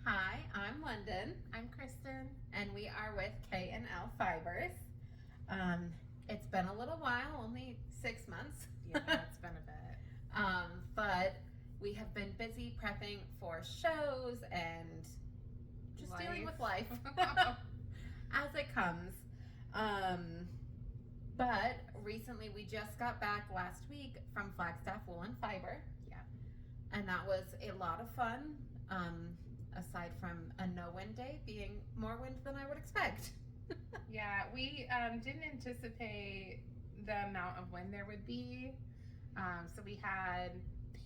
Hi, I'm London, I'm Kristen. and we are with K&L Fibers. Um, it's been a little while, only 6 months. Yeah, it's been a bit. But we have been busy prepping for shows and just dealing with life as it comes. But recently, we just got back last week from Flagstaff Wool and Fiber. Yeah. And that was a lot of fun. Aside from a no-wind day being more wind than I would expect. Yeah, we didn't anticipate the amount of wind there would be. So we had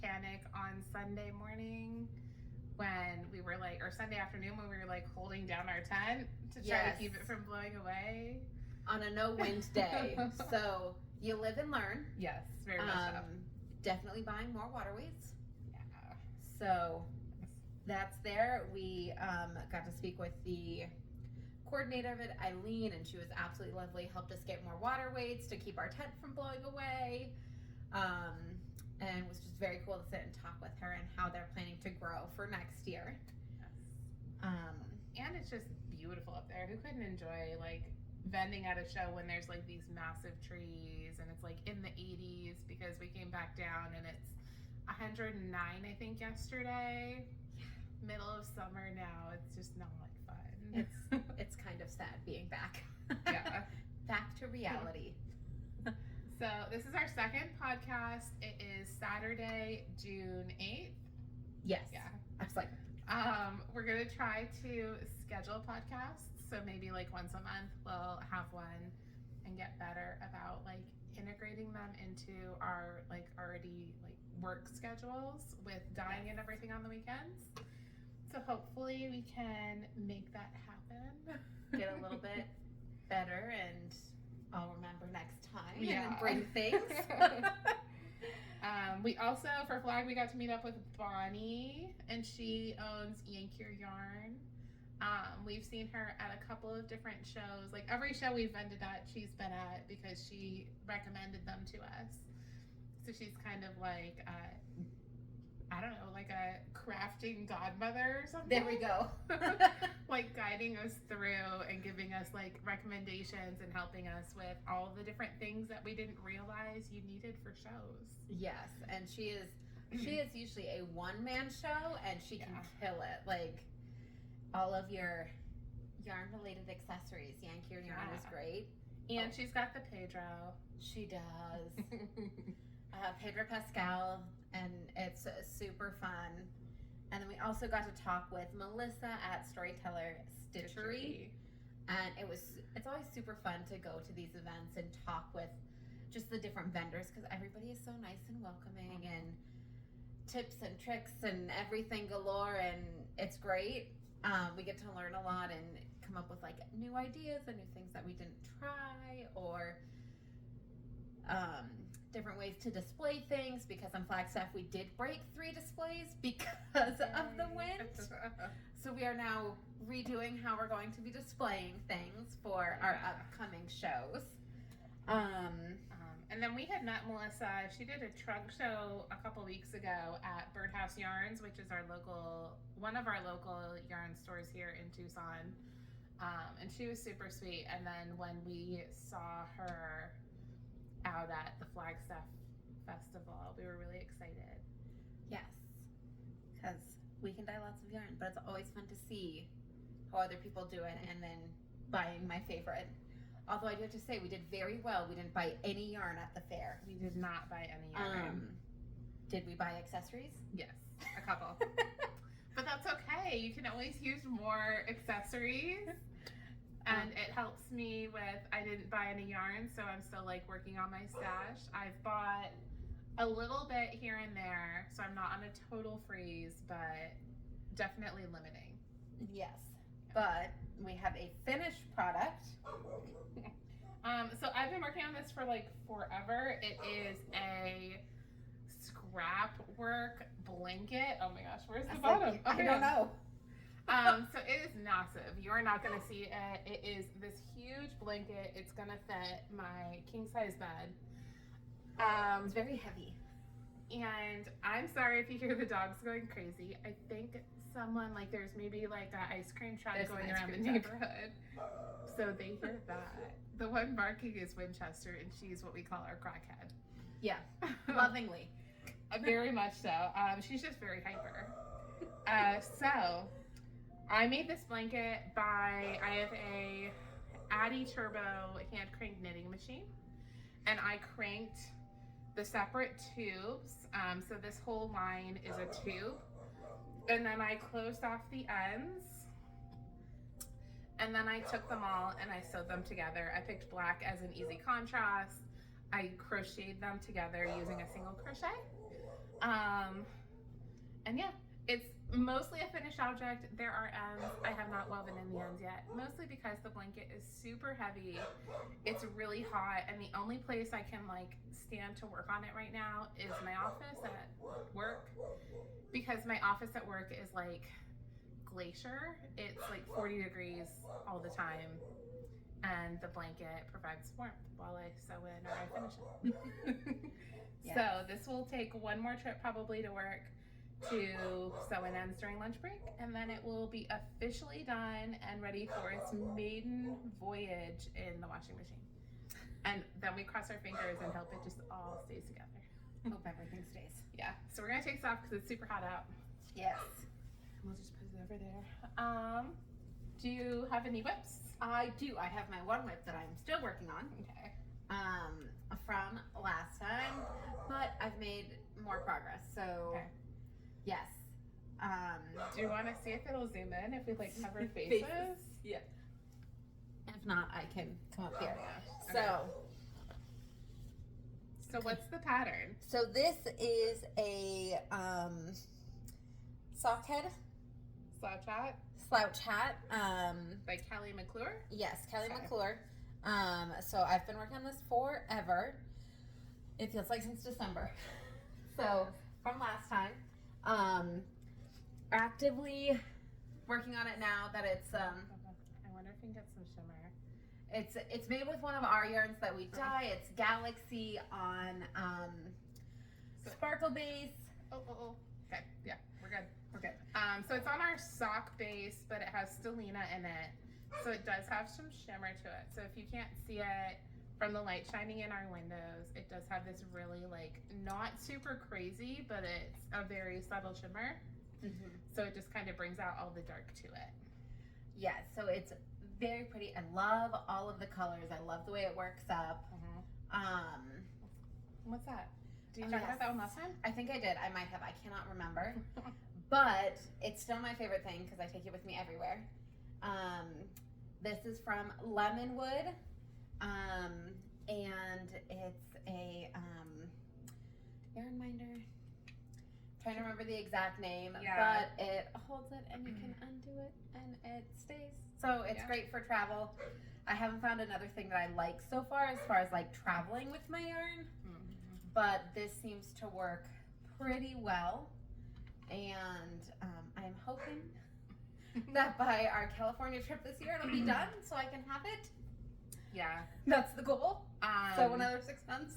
panic on Sunday morning when we were like, or Sunday afternoon when we were like holding down our tent to try to keep it from blowing away. On a no-wind day. So you live and learn. Yes, very much so. Definitely buying more water weights. Yeah. So that's there. We got to speak with the coordinator of it, Eileen, and she was absolutely lovely. Helped us get more water weights to keep our tent from blowing away. And it was just very cool to sit and talk with her and how they're planning to grow for next year. Yes. And it's just beautiful up there. Who couldn't enjoy like vending at a show when there's like these massive trees and it's like in the 80s, because we came back down and it's 109 I think yesterday. Middle of summer now. It's just not fun. It's kind of sad being back. Yeah. Back to reality. So this is our second podcast. It is Saturday, June 8th. Yes. Yeah. I was like, we're gonna try to schedule podcasts. So maybe like once a month we'll have one and get better about like integrating them into our like already like work schedules with dyeing and everything on the weekends. So hopefully we can make that happen. Get a little bit better, and I'll remember next time Yeah. and bring things. We also, for Flag, we got to meet up with Bonnie, and she owns Yankee Yarn. We've seen her at a couple of different shows. Like every show we've vended at, she's been at because she recommended them to us. So she's kind of like, I don't know, like a crafting godmother or something. There we go. Like guiding us through and giving us like recommendations and helping us with all the different things that we didn't realize you needed for shows. Yes, and she is usually a one-man show, and she can kill it. Like all of your yarn-related accessories, Yankee Yarn is great. And she's got the Pedro. She does. Pedro Pascal, and it's super fun. And then we also got to talk with Melissa at Storyteller Stitchery. And it's always super fun to go to these events and talk with just the different vendors, because everybody is so nice and welcoming, and tips and tricks and everything galore, and it's great. We get to learn a lot and come up with like new ideas and new things that we didn't try, or different ways to display things, because on Flagstaff we did break 3 displays because of the wind. So we are now redoing how we're going to be displaying things for our upcoming shows. And then we had met Melissa. She did a trunk show a couple weeks ago at Birdhouse Yarns, which is one of our local yarn stores here in Tucson. And she was super sweet. And then when we saw her out at the Flagstaff Festival, we were really excited. Yes, because we can dye lots of yarn, but it's always fun to see how other people do it and then buying my favorite. Although I do have to say, we did very well. We didn't buy any yarn at the fair. We did not buy any yarn. Did we buy accessories? Yes, a couple. But that's okay. You can always use more accessories. And it helps me with, I didn't buy any yarn, so I'm still like working on my stash. I've bought a little bit here and there, so I'm not on a total freeze, but definitely limiting. Yes, but we have a finished product. So I've been working on this for like forever. It is a scrap work blanket. Oh my gosh, where's the bottom? I don't know. So it is massive. You are not going to see it. It is this huge blanket. It's going to fit my king size bed. It's very heavy. And I'm sorry if you hear the dogs going crazy. I think someone, like there's maybe like an ice cream truck There's an going ice around the cream truck. neighborhood. So they hear that. The one barking is Winchester, and she's what we call our crackhead. Yeah, lovingly. Very much so. She's just very hyper. So I made this blanket I have a Addy Turbo hand crank knitting machine, and I cranked the separate tubes. So this whole line is a tube, and then I closed off the ends, and then I took them all and I sewed them together. I picked black as an easy contrast. I crocheted them together using a single crochet. And yeah, it's mostly a finished object. There are ends. I have not woven in the ends yet, mostly because the blanket is super heavy. It's really hot, and the only place I can like stand to work on it right now is my office at work, because my office at work is like glacier. It's like 40 degrees all the time, and the blanket provides warmth while I sew in or I finish it. Yeah. So this will take one more trip probably to work to sew in ends during lunch break, and then it will be officially done and ready for its maiden voyage in the washing machine. And then we cross our fingers and hope it just all stays together. Hope everything stays. Yeah, so we're gonna take this off because it's super hot out. Yes. We'll just put it over there. Do you have any whips? I do. I have my one whip that I'm still working on. Okay. From last time, but I've made more progress. So, Okay. yes. Do you want to see if it'll zoom in if we like cover faces? Yeah. If not, I can come up here. Yeah. So, So what's the pattern? so this is a sock head Slouch hat slouch hat. by Callie McClure. Yes, Kelly Okay. McClure. So I've been working on this forever. It feels like since December. So from last time, actively working on it now that it's I wonder if we can get some shimmer. it's made with one of our yarns that we dye. It's Galaxy on sparkle base. Oh. Okay, yeah, we're good. So it's on our sock base, but it has stellina in it. So it does have some shimmer to it. So if you can't see it from the light shining in our windows, it does have this really like not super crazy, but it's a very subtle shimmer. Mm-hmm. So it just kind of brings out all the dark to it. Yeah, so it's very pretty. I love all of the colors. I love the way it works up. What's that? Did you Oh, talk yes. about that one last time? I think I did. I might have. I cannot remember. But it's still my favorite thing because I take it with me everywhere. This is from Lemonwood. And it's a yarn minder. Trying to remember the exact name, Yeah. but it holds it and you can undo it and it stays. So it's Yeah. great for travel. I haven't found another thing that I like so far as like traveling with my yarn, but this seems to work pretty well. And I'm hoping that by our California trip this year it'll be done so I can have it. Yeah. That's the goal. So another 6 months.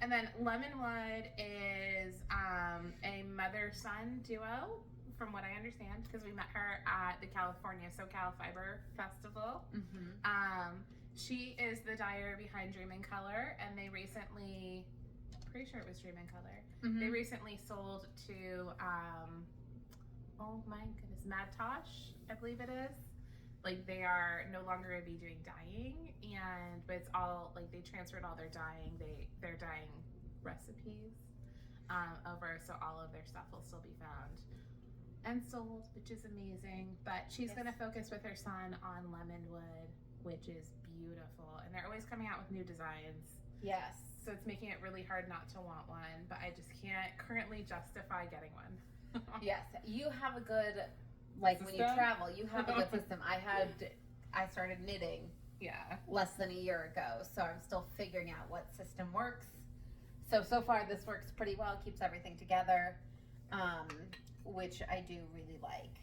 And then Lemonwood is a mother-son duo, from what I understand, because we met her at the California SoCal Fiber Festival. Mm-hmm. She is the dyer behind Dream in Color, and they recently, pretty sure it was Dream in Color, Mm-hmm. they recently sold to, oh my goodness, Mad Tosh, I believe it is. Like, they are no longer going to be doing dyeing, but it's all, like, they transferred all their dyeing, their dyeing recipes over, so all of their stuff will still be found and sold, which is amazing. But she's Yes. going to focus with her son on Lemonwood, which is beautiful. And they're always coming out with new designs. Yes. So it's making it really hard not to want one, but I just can't currently justify getting one. Yes. You have a good, like when you System? travel, you have a good system. I started knitting Yeah. less than a year ago, so I'm still figuring out what system works. So far this works pretty well, keeps everything together, which I do really like.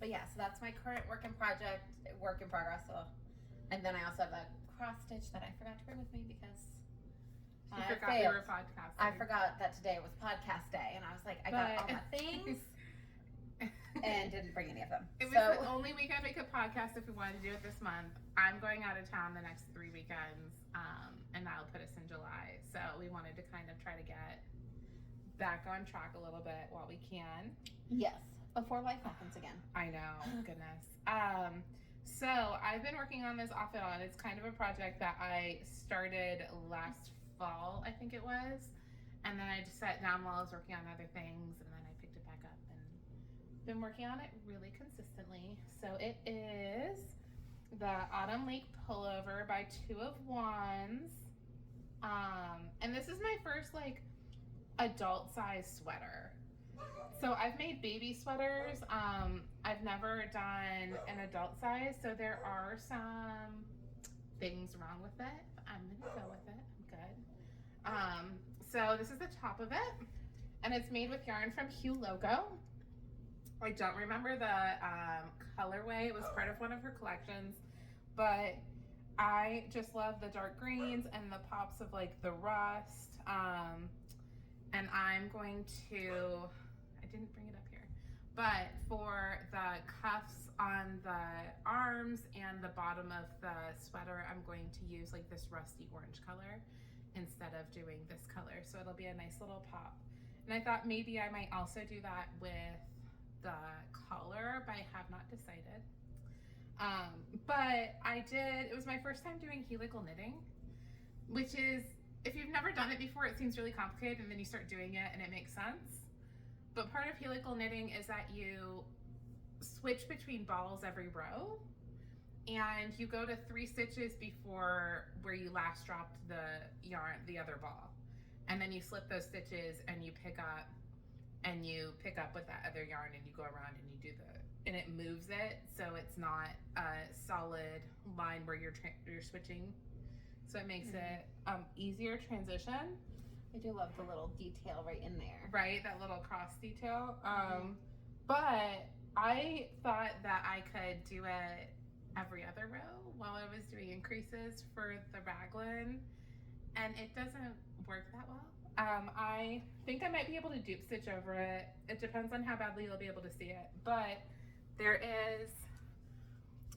But yeah, so that's my current work in progress. So, and then I also have a cross stitch that I forgot to bring with me because You I forgot we failed. were podcasting. I forgot that today was podcast day, and I was like, I got all my things. and didn't bring any of them. It was the only weekend we could podcast if we wanted to do it this month. I'm going out of town the next 3 weekends, and that'll put us in July. So we wanted to kind of try to get back on track a little bit while we can. Yes, before life happens again. I know, goodness. So I've been working on this off and on. It's kind of a project that I started last fall, I think it was. And then I just sat down while I was working on other things, and then I picked it back up and been working on it really consistently. So it is the Autumn Lake Pullover by 2 of Wands. And this is my first like adult size sweater. So I've made baby sweaters. I've never done an adult size, so there are some things wrong with it. But I'm gonna go with it. I'm good. So this is the top of it, and it's made with yarn from Hue Logo. I don't remember the colorway. It was part of one of her collections, but I just love the dark greens and the pops of like the rust. And I'm going to, I didn't bring it up here, but for the cuffs on the arms and the bottom of the sweater, I'm going to use like this rusty orange color instead of doing this color. So it'll be a nice little pop. And I thought maybe I might also do that with the collar, but I have not decided. But I did, it was my first time doing helical knitting, which is, if you've never done it before, it seems really complicated, and then you start doing it and it makes sense. But part of helical knitting is that you switch between balls every row, and you go to 3 stitches before where you last dropped the yarn, the other ball. And then you slip those stitches and you pick up with that other yarn, and you go around and you do and it moves it, so it's not a solid line where you're switching. So it makes it easier transition. I do love the little detail right in there. Right, that little cross detail. But I thought that I could do it every other row while I was doing increases for the raglan, and it doesn't work that well. I think I might be able to dupe stitch over it. It depends on how badly you'll be able to see it. But there is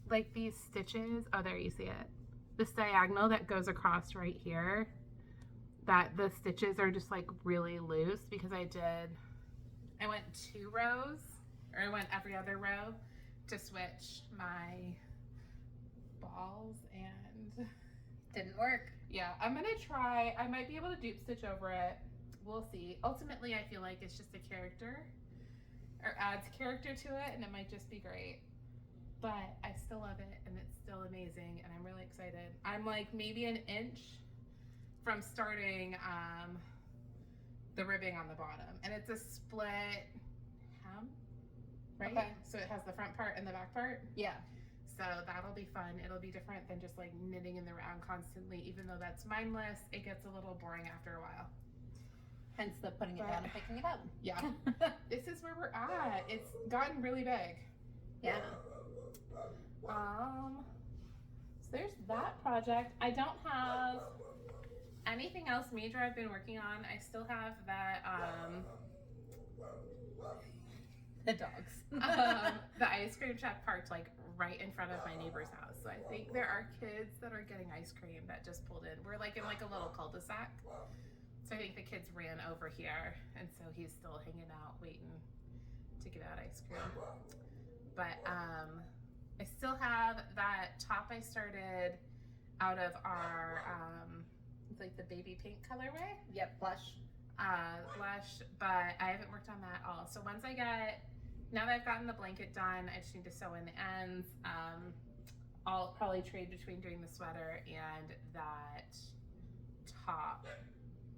like these stitches. Oh, there you see it. This diagonal that goes across right here. That the stitches are just like really loose because I went 2 rows, or I went every other row to switch my balls, and didn't work. Yeah, I'm gonna try. I might be able to dupe stitch over it. We'll see. Ultimately, I feel like it's just a character, or adds character to it, and it might just be great. But I still love it, and it's still amazing, and I'm really excited. I'm like maybe an inch from starting the ribbing on the bottom, and it's a split hem, right? Okay. So it has the front part and the back part. Yeah. So that'll be fun. It'll be different than just like knitting in the round constantly. Even though that's mindless, it gets a little boring after a while. Hence the putting it down and picking it up. Yeah. This is where we're at. It's gotten really big. Yeah. So there's that project. I don't have anything else major I've been working on. I still have that the dogs. The ice cream truck parked like right in front of my neighbor's house. So I think there are kids that are getting ice cream that just pulled in. We're like in like a little cul-de-sac. So I think the kids ran over here, and so he's still hanging out waiting to get out ice cream. But I still have that top I started out of our like the baby pink colorway. Yep, blush. Blush, but I haven't worked on that at all. So now that I've gotten the blanket done, I just need to sew in the ends. I'll probably trade between doing the sweater and that top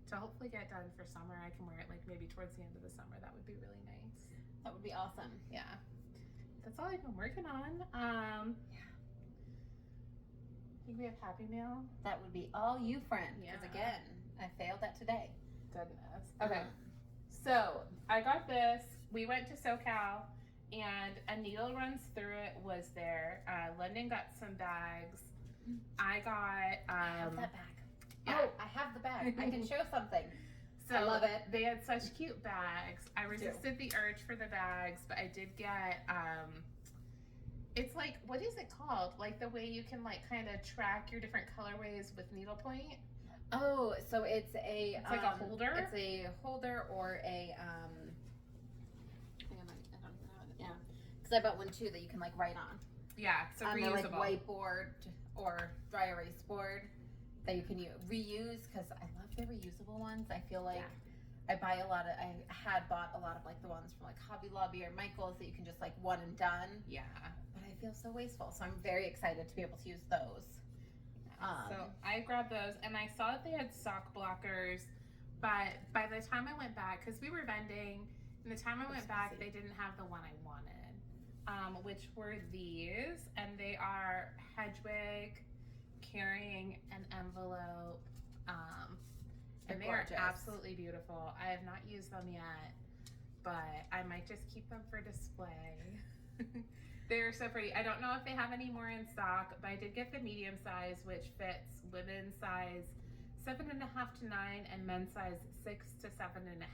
to hopefully get done for summer. I can wear it like maybe towards the end of the summer. That would be really nice. That would be awesome. Yeah. That's all I've been working on. Yeah. I think we have Happy Mail. That would be all you, friend. Because Yeah. again, I failed that today. Goodness. Okay. So I got this. We went to SoCal, and a needle runs through it was there. London got some bags. I got I have that bag. yeah. Oh, I have the bag. I can show something. So I love it. They had such cute bags. I resisted the urge for the bags, but I did get it's like, what is it called? Like the way you can like kind of track your different colorways with needlepoint. Oh, so it's like a holder. It's a holder or a I don't even have it. Yeah, because I bought one too that you can like write on. Yeah, so They're reusable. like whiteboard or dry erase board that you can reuse. Because I love the reusable ones. I feel like I had bought a lot of like the ones from like Hobby Lobby or Michaels that you can just like one and done. Yeah. But I feel so wasteful, so I'm very excited to be able to use those. So I grabbed those, and I saw that they had sock blockers, but by the time I went back, because we were vending, and the time I went back, they didn't have the one I wanted, which were these, and they are Hedwig carrying an envelope, and they are absolutely beautiful. I have not used them yet, but I might just keep them for display. They're so pretty. I don't know if they have any more in stock, but I did get the medium size, which fits women's size 7.5 to 9 and men's size 6 to 7.5.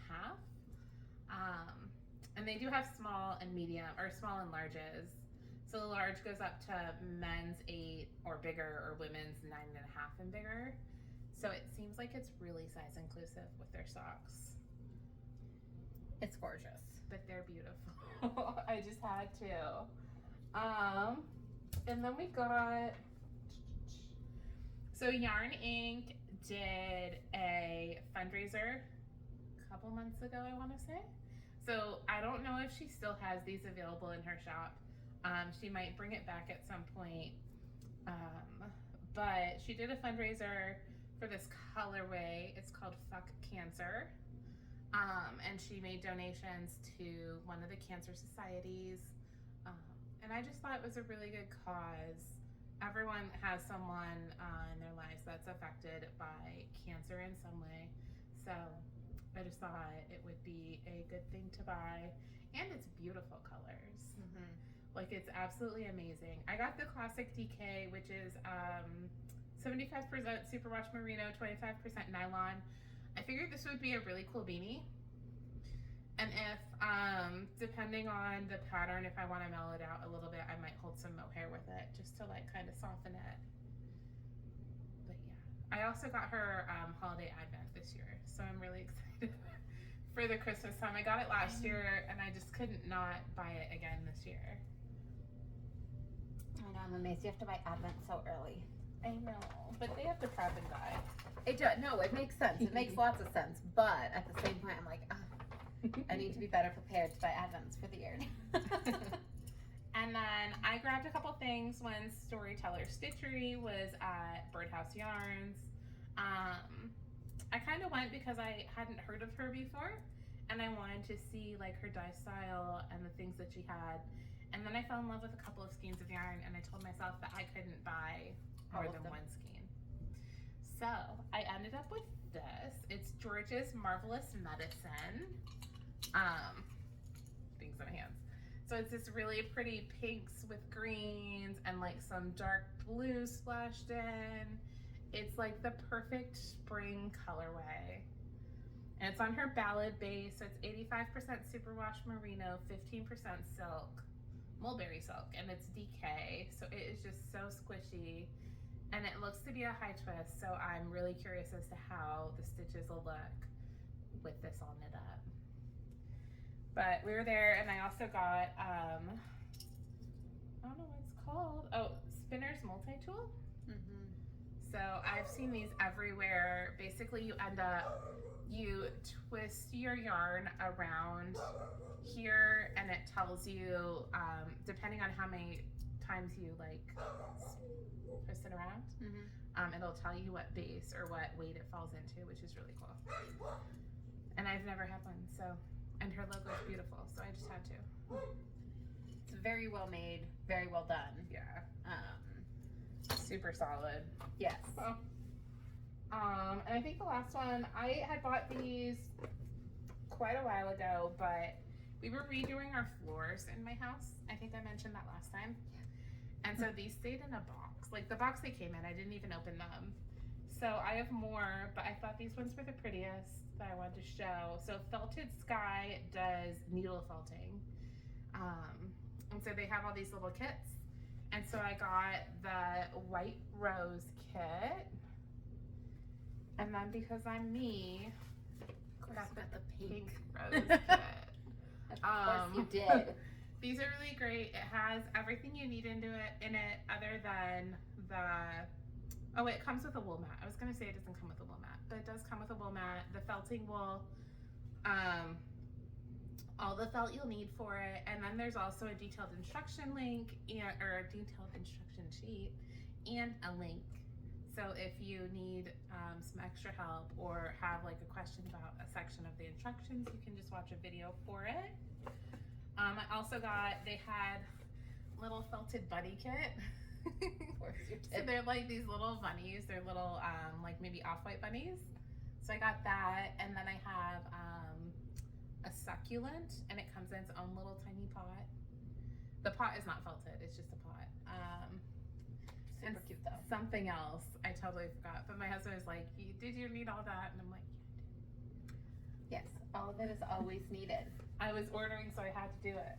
And they do have small and medium, or small and larges. So the large goes up to men's 8 or bigger, or women's 9.5 and bigger. So it seems like it's really size inclusive with their socks. It's gorgeous. But they're beautiful. I just had to. And then we got, so Yarn Inc. did a fundraiser a couple months ago, I want to say. So I don't know if she still has these available in her shop. She might bring it back at some point. But she did a fundraiser for this colorway. It's called Fuck Cancer. And she made donations to one of the cancer societies. And I just thought it was a really good cause. Everyone has someone in their lives that's affected by cancer in some way. So I just thought it would be a good thing to buy. And it's beautiful colors. Mm-hmm. Like, it's absolutely amazing. I got the Classic DK, which is 75% superwash merino, 25% nylon. I figured this would be a really cool beanie. And if, depending on the pattern, if I want to mellow it out a little bit, I might hold some mohair with it just to like kind of soften it. But yeah, I also got her holiday advent this year, so I'm really excited for the Christmas time. I got it last year, and I just couldn't not buy it again this year. I know, I'm amazed you have to buy advent so early. I know, but they have to prep and buy. It does. No, it makes sense. It makes lots of sense. But at the same point, I'm like, I need to be better prepared to buy advents for the year. And then I grabbed a couple things when Storyteller Stitchery was at Birdhouse Yarns. I kind of went because I hadn't heard of her before, and I wanted to see like her dye style and the things that she had. And then I fell in love with a couple of skeins of yarn, and I told myself that I couldn't buy more than one skein. So I ended up with this. It's George's Marvelous Medicine. Things in my hands. So it's this really pretty pinks with greens and like some dark blue splashed in. It's like the perfect spring colorway. And it's on her ballad base, so it's 85% superwash merino, 15% silk, mulberry silk, and it's DK, so it is just so squishy. And it looks to be a high twist, so I'm really curious as to how the stitches will look with this all knit up. But we were there, and I also got, I don't know what it's called. Oh, Spinner's Multi-Tool. Mm-hmm. So I've seen these everywhere. Basically, you twist your yarn around here, and it tells you, depending on how many times you like twist it around, it'll tell you what base or what weight it falls into, which is really cool. And I've never had one, so, and her logo is beautiful, so I just had to. It's very well made, very well done. Yeah. Super solid. Yes. So, and I think the last one, I had bought these quite a while ago, but we were redoing our floors in my house. I think I mentioned that last time. And so these stayed in a box. Like the box they came in, I didn't even open them. So I have more, but I thought these ones were the prettiest that I wanted to show. So Felted Sky does needle felting. And so they have all these little kits. And so I got the white rose kit. And then because I'm me, Of got course, the the pink pink. rose kit. Of course you did. These are really great. It has everything you need in it other than it comes with a wool mat. I was gonna say it doesn't come with a wool mat, but it does come with a wool mat. The felting wool, all the felt you'll need for it, and then there's also a detailed instruction link or a detailed instruction sheet and a link. So if you need some extra help or have like a question about a section of the instructions, you can just watch a video for it. I also they had little felted bunny kit. Of course you So did. they're like these little bunnies. They're little like maybe off-white bunnies. So I got that, and then I have a succulent, and it comes in its own little tiny pot. The pot is not felted; it's just a pot. Super cute though. Something else I totally forgot, but my husband was like, "Did you need all that?" And I'm like, Yes, all of it is always needed. "I was ordering, so I had to do it."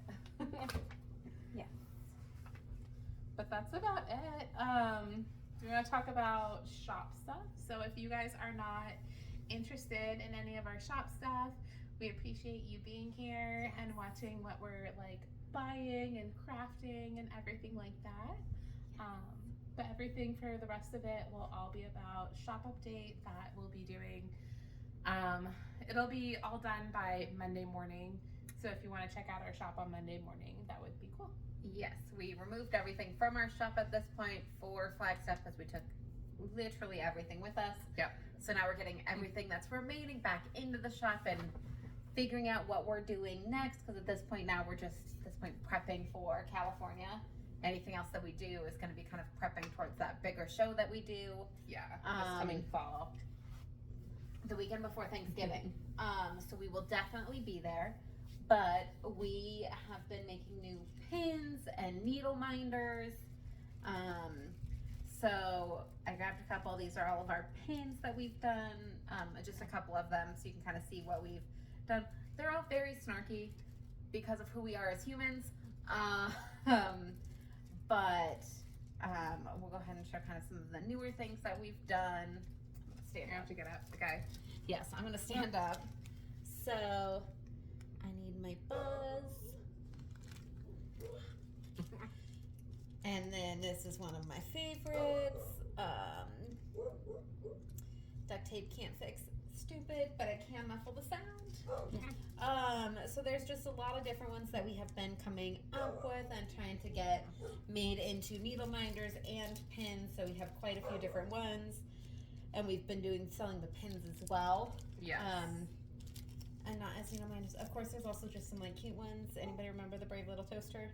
Yes. But that's about it. We're gonna talk about shop stuff. So if you guys are not interested in any of our shop stuff, we appreciate you being here and watching what we're like buying and crafting and everything like that. But everything for the rest of it will all be about shop update that we'll be doing. It'll be all done by Monday morning. So if you want to check out our shop on Monday morning, that would be cool. Yes, we removed everything from our shop at this point for Flagstaff because we took literally everything with us. Yep. So now we're getting everything that's remaining back into the shop and figuring out what we're doing next, because at this point now we're just prepping for California. Anything else that we do is going to be kind of prepping towards that bigger show that we do. Yeah, this coming fall. The weekend before Thanksgiving. So we will definitely be there. But we have been making new pins and needle minders. So I grabbed a couple. These are all of our pins that we've done. Just a couple of them so you can kind of see what we've done. They're all very snarky because of who we are as humans. But we'll go ahead and show kind of some of the newer things that we've done. You have to get up. Okay. Yes, I'm gonna stand up. So I need my buzz. And then this is one of my favorites. Duct tape can't fix stupid, but it can muffle the sound. So there's just a lot of different ones that we have been coming up with and trying to get made into needle minders and pins. So we have quite a few different ones. And we've been selling the pins as well. Yes. And not as needle minders. Of course, there's also just some like cute ones. Anybody remember the Brave Little Toaster?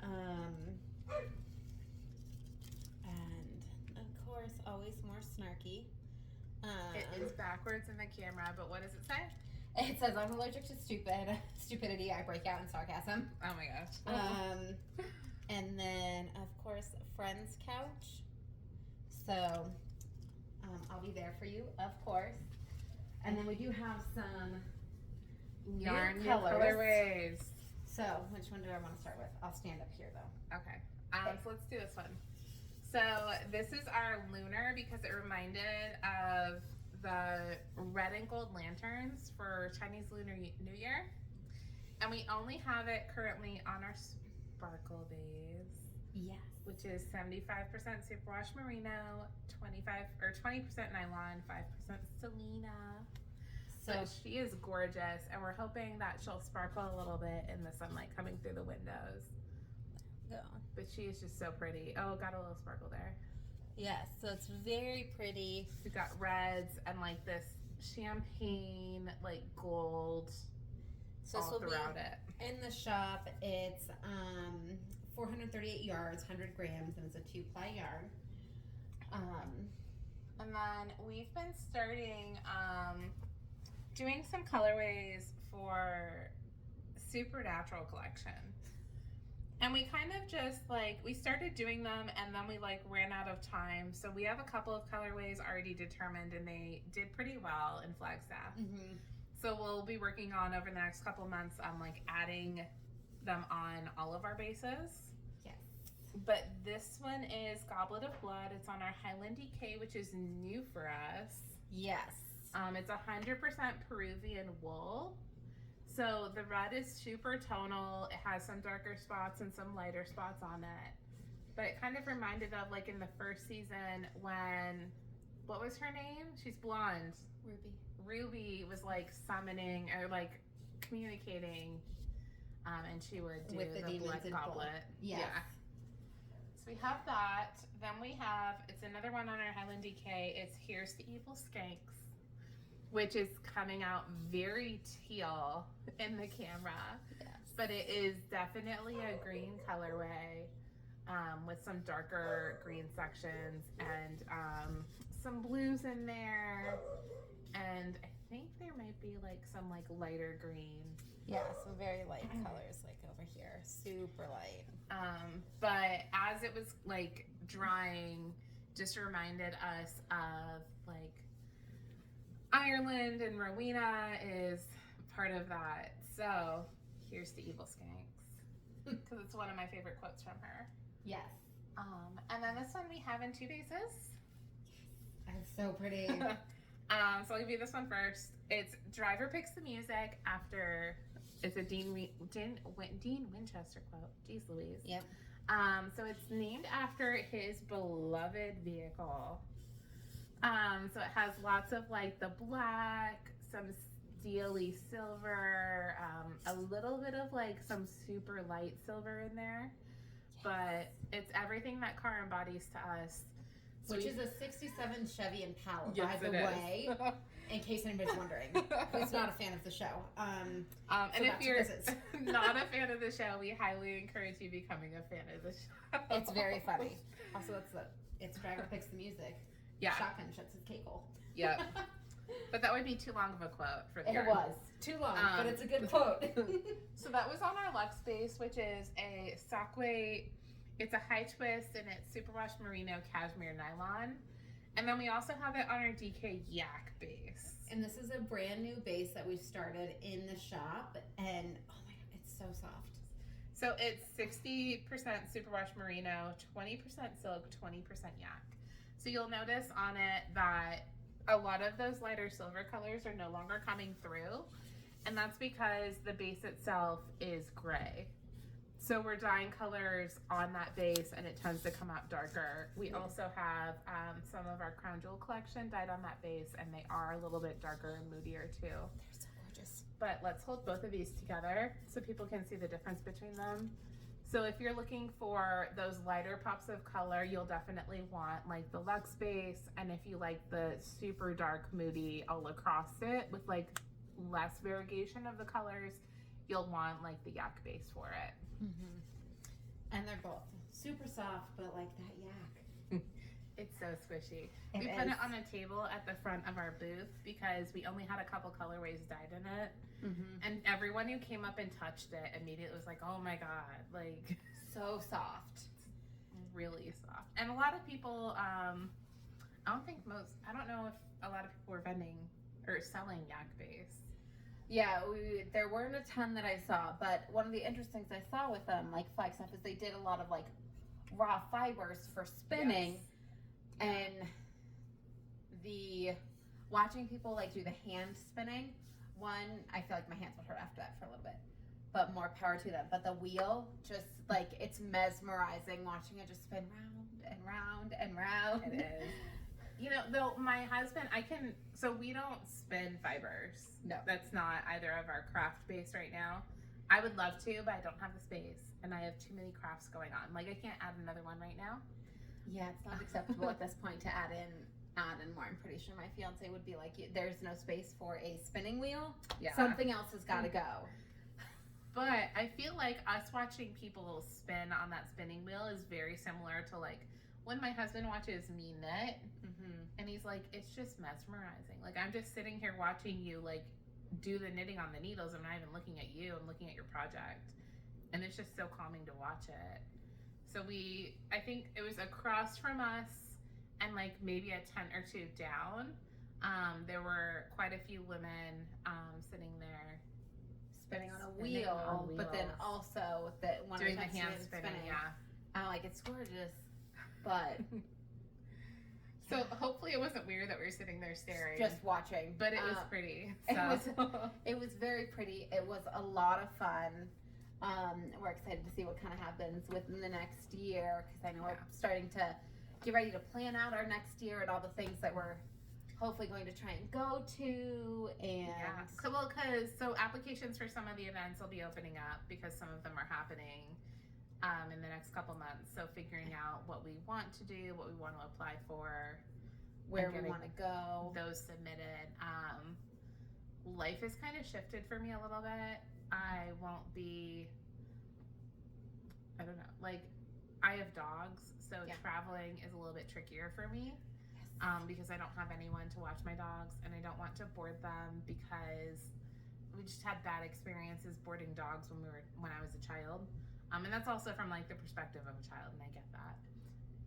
And of course, always more snarky. It is backwards in the camera, but what does it say? It says, "I'm allergic to stupidity. I break out in sarcasm." Oh my gosh. And then of course, Friends Couch. So I'll be there for you, of course. And then we do have some Yarn new new colors. colorways. So which one do I want to start with? I'll stand up here though. Okay. So let's do this one. So this is our lunar because it reminded of the red and gold lanterns for Chinese Lunar New Year. And we only have it currently on our Sparkle Bays. Yes. Which is 75% superwash merino, 20% nylon, 5% Selena. So she is gorgeous, and we're hoping that she'll sparkle a little bit in the sunlight coming through the windows. Go. But she is just so pretty. Oh, got a little sparkle there. Yes, so it's very pretty. We've got reds and like this champagne, like gold So all this will throughout be it. in the shop. It's 438 yards, 100 grams, and it's a 2-ply yarn. And then we've been starting doing some colorways for Supernatural collection. And we kind of just like, we started doing them and then we like ran out of time. So we have a couple of colorways already determined and they did pretty well in Flagstaff. Mm-hmm. So we'll be working on over the next couple months on like adding them on all of our bases. Yes. But this one is Goblet of Blood. It's on our Highland DK, which is new for us. Yes. It's 100% Peruvian wool. So the red is super tonal. It has some darker spots and some lighter spots on it. But it kind of reminded of like in the first season when, what was her name? She's blonde. Ruby. Ruby was like summoning or like communicating, and she would do With the demons blood in goblet. blood. Yes. Yeah. So we have that. Then we have, it's another one on our Highland DK. It's Here's the Evil Skanks, which is coming out very teal in the camera. Yes. But it is definitely a green colorway, with some darker green sections and some blues in there. And I think there might be like some like lighter green. Yeah, some very light colors like over here. Super light. But as it was like drying, just reminded us of like Ireland, and Rowena is part of that. So here's the Evil Skanks, because it's one of my favorite quotes from her. Yes. And then this one we have in two bases. That's so pretty. So I'll give you this one first. It's Driver Picks the Music after, it's a Dean Winchester quote. Jeez Louise. Yep. So it's named after his beloved vehicle. So it has lots of like the black, some steely silver, a little bit of like some super light silver in there. Yes. But it's everything that car embodies to us. So Which is a 67 Chevy Impala, yes, by the way, in case anybody's wondering who's not a fan of the show. And so if you're not a fan of the show, we highly encourage you becoming a fan of the show. It's very funny. Also, it's Driver Picks the Music. Yeah. Shotgun shuts his kegel. Yep. But that would be too long of a quote for the It was too long, but it's a good quote. So that was on our Luxe base, which is a sock weight. It's a high twist and it's superwash merino cashmere nylon. And then we also have it on our DK Yak base. And this is a brand new base that we started in the shop, and oh my god, it's so soft. So it's 60% superwash merino, 20% silk, 20% yak. So you'll notice on it that a lot of those lighter silver colors are no longer coming through. And that's because the base itself is gray. So we're dyeing colors on that base and it tends to come out darker. We also have some of our Crown Jewel collection dyed on that base, and they are a little bit darker and moodier too. They're so gorgeous. But let's hold both of these together so people can see the difference between them. So if you're looking for those lighter pops of color, you'll definitely want like the Luxe base. And if you like the super dark moody all across it with like less variegation of the colors, you'll want like the Yak base for it. Mm-hmm. And they're both super soft, but like that yak. It's so squishy. It We put is. it on a table at the front of our booth because we only had a couple colorways dyed in it. Mm-hmm. And everyone who came up and touched it immediately was like, oh my God, like So soft. really soft. And a lot of people, I don't know if a lot of people were vending or selling Yak base. Yeah, there weren't a ton that I saw, but one of the interesting things I saw with them, like Flagstaff, is they did a lot of like raw fibers for spinning, and the watching people like do the hand spinning. One, I feel like my hands would hurt after that for a little bit, but more power to them. But the wheel, just like it's mesmerizing watching it just spin round and round and round. It is. You know, though, my husband, so we don't spin fibers. No. That's not either of our craft base right now. I would love to, but I don't have the space, and I have too many crafts going on. Like, I can't add another one right now. Yeah, it's not acceptable at this point to add in more. I'm pretty sure my fiance would be like, there's no space for a spinning wheel. Yeah. Something else has got to go. But I feel like us watching people spin on that spinning wheel is very similar to, like, when my husband watches me knit, and he's like, it's just mesmerizing. Like, I'm just sitting here watching you, like, do the knitting on the needles. I'm not even looking at you. I'm looking at your project. and it's just so calming to watch it. So I think it was across from us, and like maybe a tent or two down. There were quite a few women sitting there Spinning on a Spinning wheel, on but then wheels. also that one doing of the hand spinning. Yeah. I'm like, it's gorgeous, but So hopefully it wasn't weird that we were sitting there staring. just watching. But it was pretty. it So. It was very pretty. It was a lot of fun. We're excited to see what kind of happens within the next year, because I know we're starting to get ready to plan out our next year and all the things that we're hopefully going to try and go to. And So applications for some of the events will be opening up because some of them are happening in the next couple months. So figuring out what we want to do, what we want to apply for, where and we want to go. those submitted. Life has kind of shifted for me a little bit. I don't know, like I have dogs, so traveling is a little bit trickier for me. Because I don't have anyone to watch my dogs, and I don't want to board them because we just had bad experiences boarding dogs when I was a child. And that's also from like the perspective of a child, and I get that.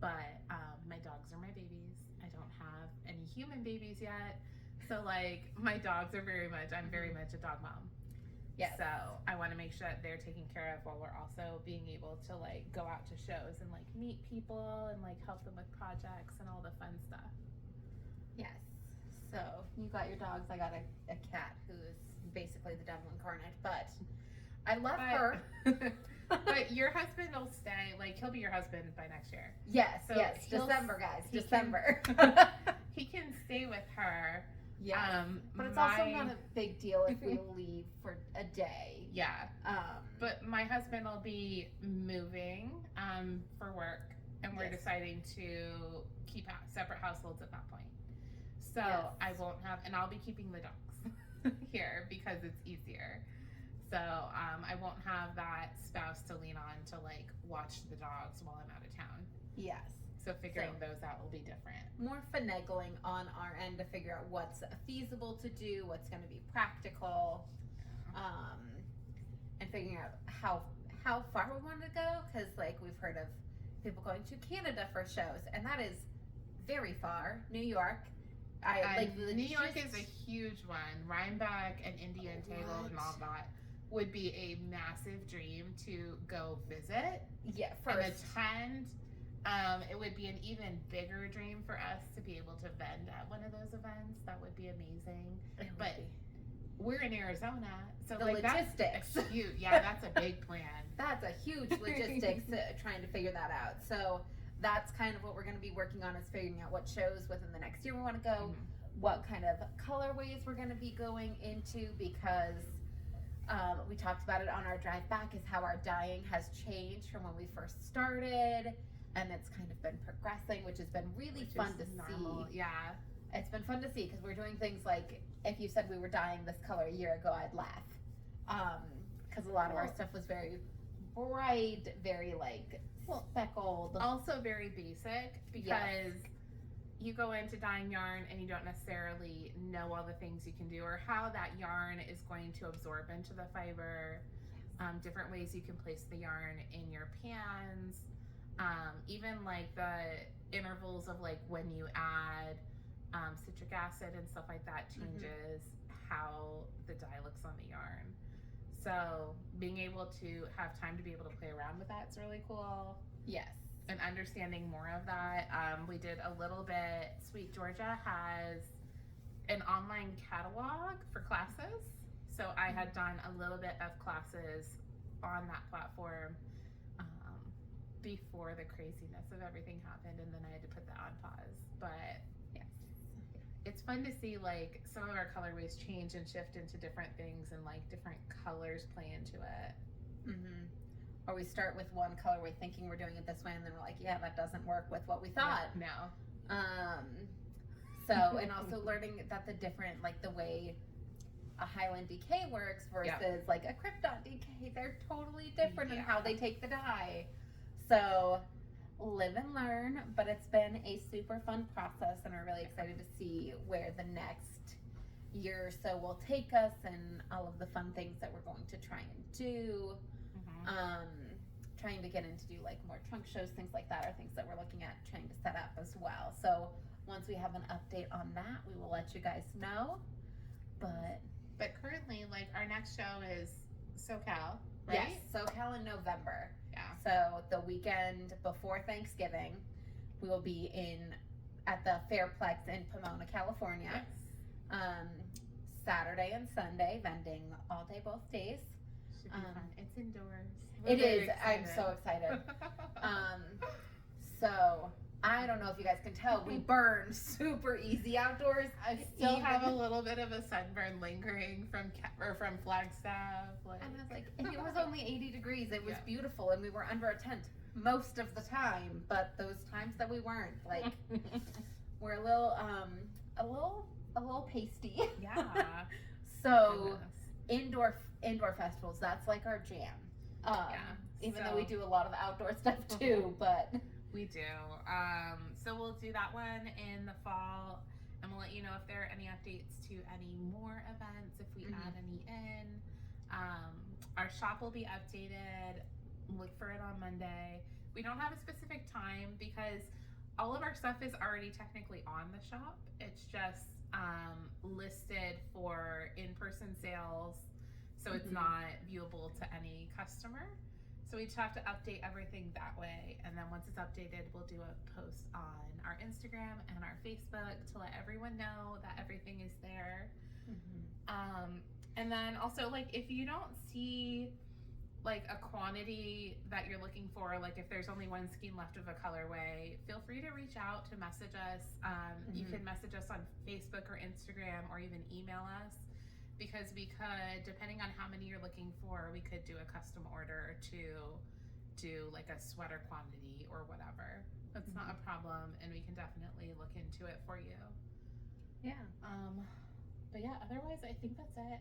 But my dogs are my babies. I don't have any human babies yet. So like my dogs are I'm very much a dog mom. Yes. So I want to make sure that they're taken care of while we're also being able to like go out to shows and like meet people and like help them with projects and all the fun stuff. Yes. So you got your dogs. I got a cat who is basically the devil incarnate, but I love her. But your husband will stay, like he'll be your husband by next year. Yes, So yes. December, guys. he December. He can stay with her. Yeah. But it's also not a big deal if we leave for a day. Yeah. But my husband will be moving for work, and we're deciding to keep separate households at that point. So I won't have, and I'll be keeping the dogs here because it's easier. So I won't have that spouse to lean on to like watch the dogs while I'm out of town. Yes. So figuring those out will be different. More finagling on our end to figure out what's feasible to do, what's going to be practical, and figuring out how far we want to go. Because like we've heard of people going to Canada for shows, and that is very far. New York. New York is a huge one. Rhinebeck and Indian Table and all that would be a massive dream to go visit. Yeah, and attend. It would be an even bigger dream for us to be able to vend at one of those events. That would be amazing. We're in Arizona, so the like logistics. That's huge. Yeah, that's a big plan. That's a huge logistics trying to figure that out. So that's kind of what we're going to be working on, is figuring out what shows within the next year we want to go, what kind of colorways we're going to be going into, because we talked about it on our drive back, is how our dyeing has changed from when we first started, and it's kind of been progressing, which has been really fun to see. Yeah. It's been fun to see, because we're doing things like, if you said we were dyeing this color a year ago, I'd laugh. Because a lot of our stuff was very bright, very like speckled. Also very basic, because you go into dyeing yarn and you don't necessarily know all the things you can do or how that yarn is going to absorb into the fiber. Different ways you can place the yarn in your pans. Even like the intervals of like when you add citric acid and stuff like that changes how the dye looks on the yarn. So being able to have time to be able to play around with that's really cool. Yes. And understanding more of that. We did a little bit. Sweet Georgia has an online catalog for classes. So I had done a little bit of classes on that platform before the craziness of everything happened, and then I had to put that on pause. But it's fun to see like some of our colorways change and shift into different things, and like different colors play into it. Or we start with one colorway thinking we're doing it this way, and then we're like, yeah, that doesn't work with what we thought. No. So, and also learning that the different, like the way a Highland DK works versus like a Krypton DK, they're totally different in how they take the dye. So live and learn, but it's been a super fun process, and we're really excited to see where the next year or so will take us, and all of the fun things that we're going to try and do. get in to do like more trunk shows, things like that are things that we're looking at trying to set up as well. So once we have an update on that, we will let you guys know. But currently, like, our next show is SoCal, right? yes, SoCal in November. Yeah. So the weekend before Thanksgiving, we will be at the Fairplex in Pomona, California. Yes. Saturday and Sunday, vending all day, both days. Should be fun. It's indoors. It is. I'm so excited. So I don't know if you guys can tell, we burn super easy outdoors. I still have a little bit of a sunburn lingering from Flagstaff. Like. And I was like, and it was only 80 degrees. It was Yeah. beautiful, and we were under a tent most of the time. But those times that we weren't, like, we're a little pasty. Yeah. So indoor festivals, that's like our jam. Even though we do a lot of outdoor stuff too, but we do. So we'll do that one in the fall, and we'll let you know if there are any updates to any more events, if we add any in. Our shop will be updated. Look for it on Monday. We don't have a specific time because all of our stuff is already technically on the shop. It's just listed for in-person sales, so it's not viewable to any customer. So we just have to update everything that way, and then once it's updated, we'll do a post on our Instagram and our Facebook to let everyone know that everything is there. And then also, like, if you don't see like a quantity that you're looking for, like if there's only one skein left of a colorway, feel free to reach out to message us. You can message us on Facebook or Instagram, or even email us, because we could, depending on how many you're looking for, we could do a custom order to do like a sweater quantity or whatever. That's not a problem, and we can definitely look into it for you. yeah. But yeah, otherwise I think that's it.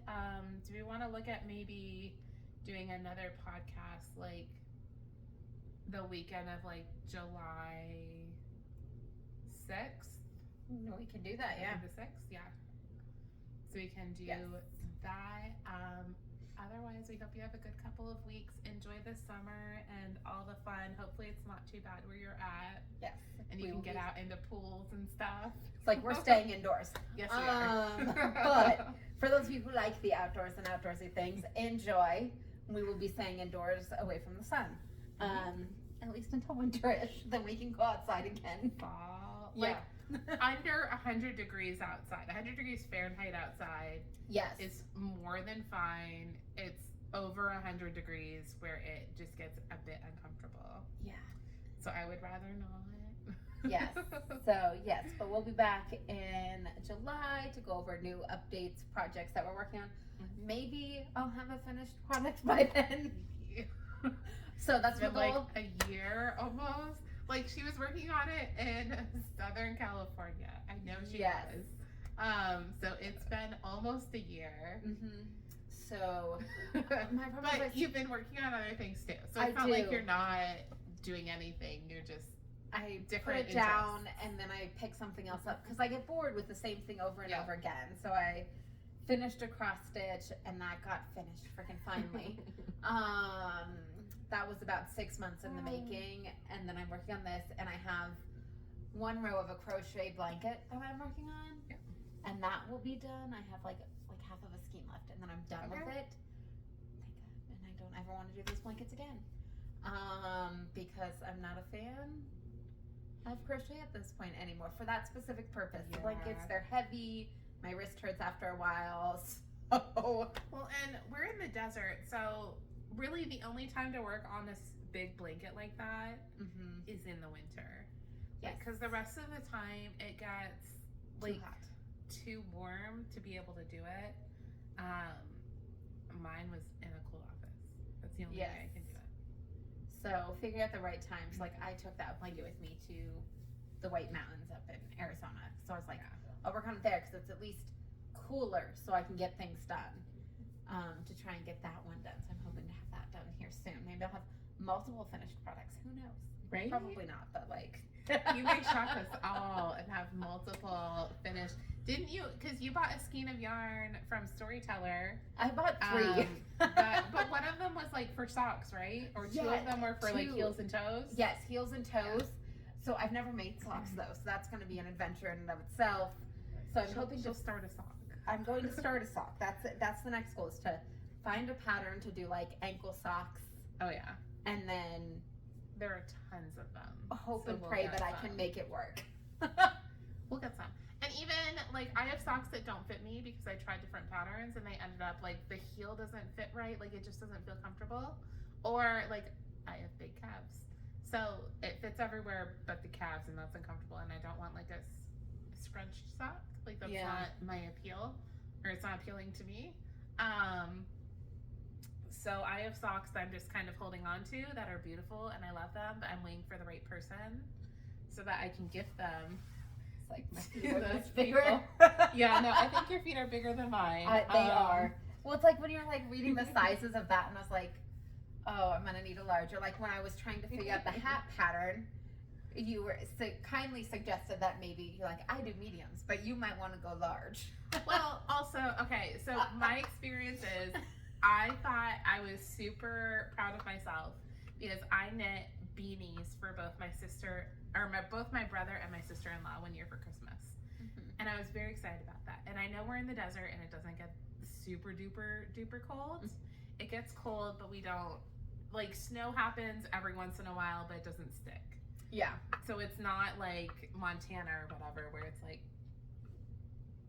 Do we want to look at maybe doing another podcast like the weekend of like July 6th? No, we can do that, yeah. The 6th, yeah. So we can do that. Otherwise, we hope you have a good couple of weeks. Enjoy the summer and all the fun. Hopefully it's not too bad where you're at. Yes. And you can get out into pools and stuff. It's like we're staying indoors. Yes, we are. But for those of you who like the outdoors and outdoorsy things, enjoy. We will be staying indoors away from the sun. At least until winterish. Then we can go outside again. Fall. Yeah. Like, under 100 degrees outside, 100 degrees Fahrenheit outside Yes. is more than fine. It's over 100 degrees where it just gets a bit uncomfortable. Yeah. So I would rather not. Yes. So yes, but we'll be back in July to go over new updates, projects that we're working on. Maybe I'll have a finished product by then. So that's been the like goal. a year almost. Like, she was working on it in Southern California. I know she was. So it's been almost a year. So my but you've been working on other things too. So it's not like you're not doing anything. You're just I different put it down and then I pick something else up because I get bored with the same thing over and over again. So I finished a cross stitch and that got finished freaking finally. That was about 6 months in the making, and then I'm working on this, and I have one row of a crochet blanket that I'm working on, and that will be done. I have like half of a skein left, and then I'm done with it. Thank God. And I don't ever want to do these blankets again, because I'm not a fan of crochet at this point anymore for that specific purpose. The blankets, they're heavy. My wrist hurts after a while. So well, and we're in the desert, so really the only time to work on this big blanket like that is in the winter. Because the rest of the time it gets like too warm to be able to do it. Mine was in a cool office. That's the only way I can do it. So figure out the right times. Like I took that blanket with me to the White Mountains up in Arizona. So I was like, I'll work on it there because it's at least cooler so I can get things done. To try and get that one done. So I'm hoping to have that done here soon. Maybe I'll have multiple finished products. Who knows? Right? Probably not, but like You may shock us all and have multiple finished. Didn't you? Because you bought a skein of yarn from Storyteller. I bought 3. But one of them was like for socks, right? Or two of them were for like 2. heels and toes? Yes, heels and toes. So I've never made socks though, so that's going to be an adventure in and of itself. So I'm hoping she'll to start a sock. I'm going to start a sock. That's the next goal, is to find a pattern to do like ankle socks, Oh yeah, and then there are tons of them. hope So and we'll pray get that I some. can make it work. We'll get some. And even like I have socks that don't fit me because I tried different patterns and they ended up like the heel doesn't fit right, like it just doesn't feel comfortable. Or like I have big calves. So it fits everywhere but the calves and that's uncomfortable and I don't want like a scrunched sock. Like that's not my appeal or it's not appealing to me. So I have socks that I'm just kind of holding on to that are beautiful and I love them, but I'm waiting for the right person so that I can gift them. It's like my To feet are those much bigger. people. Yeah, no, I think your feet are bigger than mine. They are. Well, it's like when you're like reading the sizes of that, and I was like, oh, I'm gonna need a large. Or like when I was trying to figure out the hat pattern, you were kindly suggested that maybe you're like, I do mediums, but you might want to go large. Well, also, okay, so my experience is I thought I was super proud of myself because I knit beanies for both my sister, or both my brother and my sister-in-law one year for Christmas. And I was very excited about that. And I know we're in the desert and it doesn't get super duper duper cold. It gets cold, but we don't, like snow happens every once in a while, but it doesn't stick. Yeah. So it's not like Montana or whatever where it's like,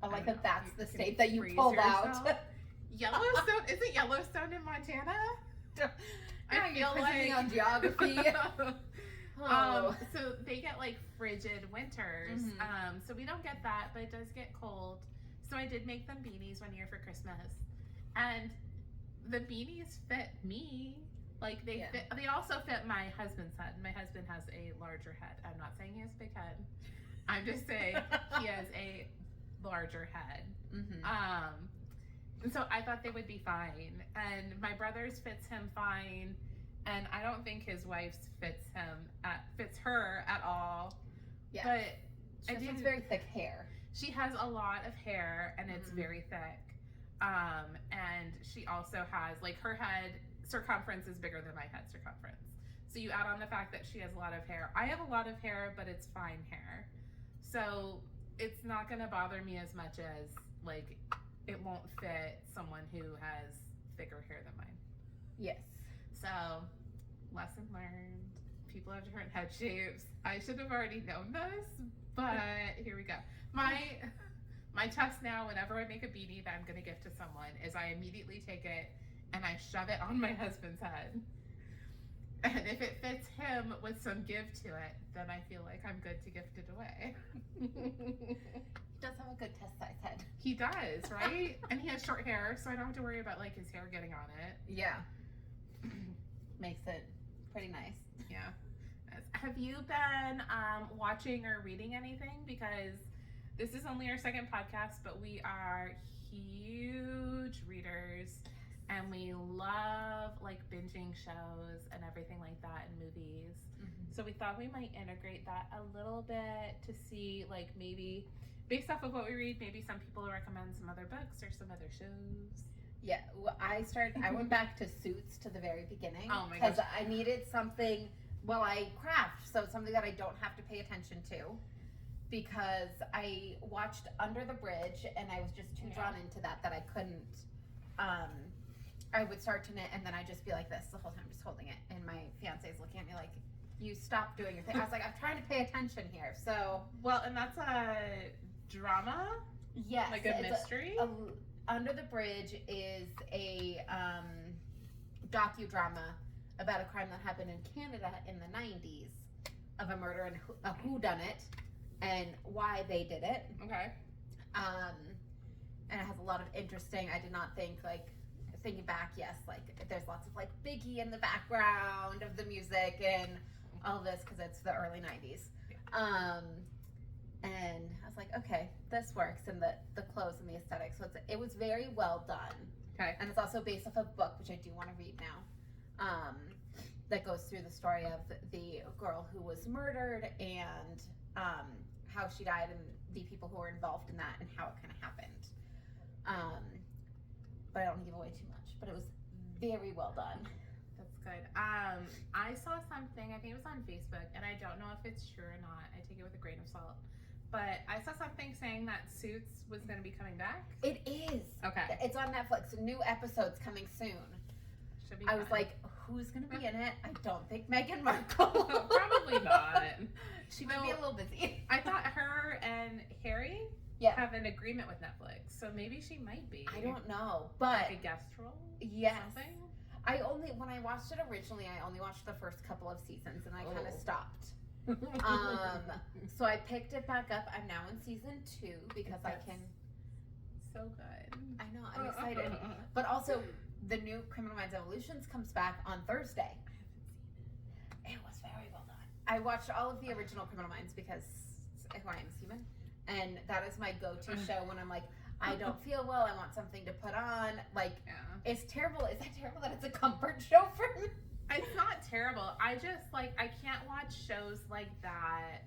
I like don't that know, that's you the can state that you freeze pulled yourself. out. Yellowstone, isn't Yellowstone in Montana? I feel quizzing me like on geography. So they get like frigid winters. Mhm. So we don't get that, but it does get cold. So I did make them beanies one year for Christmas, and the beanies fit me. Like they Yeah. fit. They also fit my husband's head. My husband has a larger head. I'm not saying he has a big head. I'm just saying he has a larger head. And so I thought they would be fine. And my brother's fits him fine. And I don't think his wife's fits her at all. Yeah. But She has very thick hair. she has a lot of hair and it's very thick. And she also has like her head circumference is bigger than my head circumference. So you add on the fact that she has a lot of hair. I have a lot of hair, but it's fine hair. So it's not gonna bother me as much as like it won't fit someone who has thicker hair than mine. Yes. So lesson learned. People have different head shapes. I should have already known this, but here we go. My test now, whenever I make a beanie that I'm gonna gift to someone, is I immediately take it and I shove it on my husband's head. And if it fits him with some give to it, then I feel like I'm good to gift it away. He does have a good test size head. He does, right? And he has short hair, so I don't have to worry about like his hair getting on it. Yeah. Makes it pretty nice. Yeah. Have you been watching or reading anything? Because this is only our second podcast, but we are huge readers and we love like binging shows and everything like that and movies. So we thought we might integrate that a little bit to see like maybe based off of what we read, maybe some people will recommend some other books or some other shows. Yeah, well, I went back to Suits to the very beginning. Oh my Because gosh. I needed something, well, I craft, so something that I don't have to pay attention to. Because I watched Under the Bridge and I was just too drawn into that I couldn't, I would start to knit and then I'd just be like this the whole time, just holding it. And my fiance's looking at me like, you stop doing your thing. I was like, I'm trying to pay attention here. So, Well, and that's a drama? yes. Like a mystery? Under the Bridge is a docudrama about a crime that happened in Canada in the 90s of a murder and a whodunit and why they did it. Okay. And it has a lot of interesting, I did not think, like, thinking back, yes, like, there's lots of, like, Biggie in the background of the music and all this because it's the early 90s. And I was like, okay, this works, and the clothes and the aesthetic. So it was very well done. Okay. And it's also based off a book, which I do want to read now. that goes through the story of the girl who was murdered and how she died and the people who were involved in that and how it kind of happened. But I don't want to give away too much. But it was very well done. That's good. I saw something, I think it was on Facebook, and I don't know if it's true or not. I take it with a grain of salt. But I saw something saying that Suits was going to be coming back. It is. Okay. It's on Netflix. New episodes coming soon. Should be I was fun. like, who's going to be in it? I don't think Meghan Markle. Probably not. She might be a little busy. I thought her and Harry have an agreement with Netflix, so maybe she might be. I don't know, but like a guest role. Yes. Something? When I watched it originally, I only watched the first couple of seasons, and I kind of stopped. So I picked it back up. I'm now in season 2 because I can. So good. I know. I'm excited, but also the new Criminal Minds Evolutions comes back on Thursday. It was very well done. I watched all of the original Criminal Minds because who I am is human, and that is my go-to show when I'm like, I don't feel well. I want something to put on. Like, it's terrible. Is that terrible that it's a comfort show for me? It's not terrible. I just I can't watch shows like that